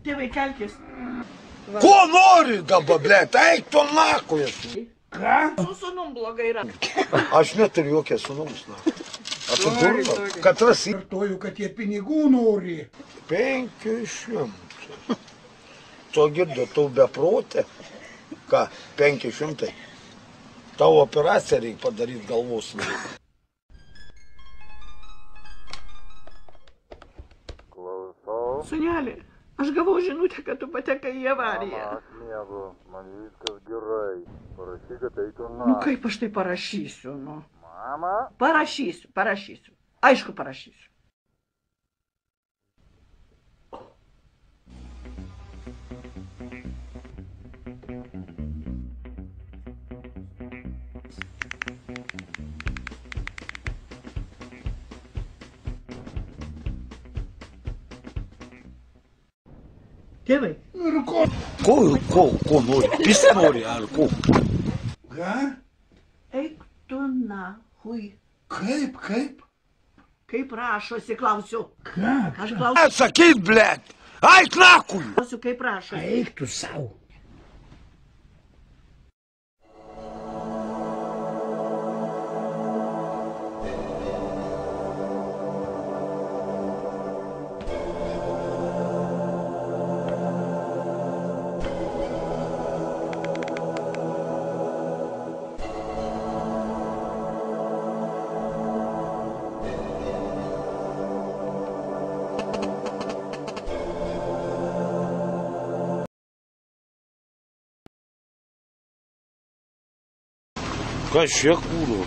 Tėvai, kelkis. Ko nori dabar, blėt, eik tu nakuj. Ką? Su sūnum blogai yra. Aš neturiu jokia sūnums, na. Atsidurna, katras į... Kartoju, kad jie pinigų nori. 500. Tu girdi, tu beprotė. Ką, 500? Tavo operaciją reikia padaryti galvos. Klausau. Sūnelį, aš gavau žinutę, kad tu patekai į avariją. Mama, aš miegu, man viskas gerai. Parašyk, kad eitų Nu na. kaip aš tai parašysiu, nu? Mama? Parašysiu. Aišku, parašysiu. Tėvai. Ir ko? Ko nori? Visi nori, ar ko? Ką? Eik tu nahui. Kaip? Kaip rašosi, klausiu. Ką? Aš klausiu, Atsakyt, blėt! Eik nakuj! kaip rašosi. Eik tu savo. Kas čia kūro?